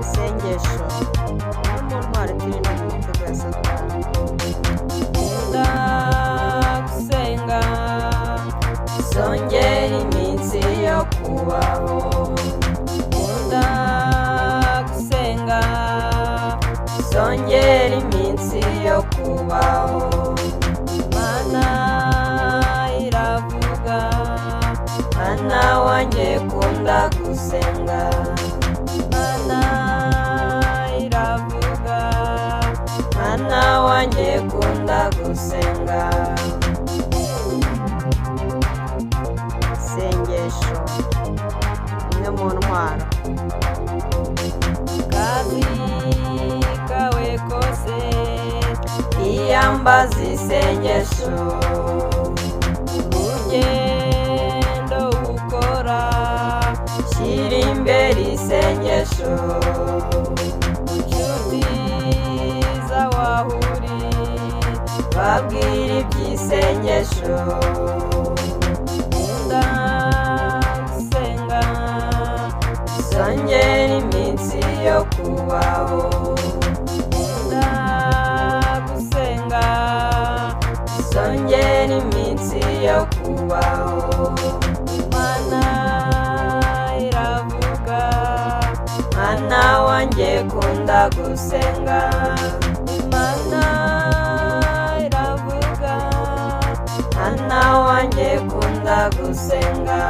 isengesho no mu ntwari twirinda mu mitego ya satani. Nkunda gusenga zongera iminsi yo kubaho. Nkunda gusenga zongera iminsi yo kubaho. Mana iravuga, Mana wanjye kunda gusenga. Mana iravuga, Mana wanjye kunda gusenga. Isengesho imwe mu ntwaro. Kazi kawe kose iyambaza isengesho. Urugendo ukora shyira imbere isengesho. Inshuti z'awahuri babwira iby'isengesho. Nkunda gusenga zongera iminsi yo kubaho. Nkunda gusenga zongera iminsi yo kubaho. Imana iravuga, Mana wanjye kunda gusenga. Imana iravuga, Mana wanjye kunda gusenga.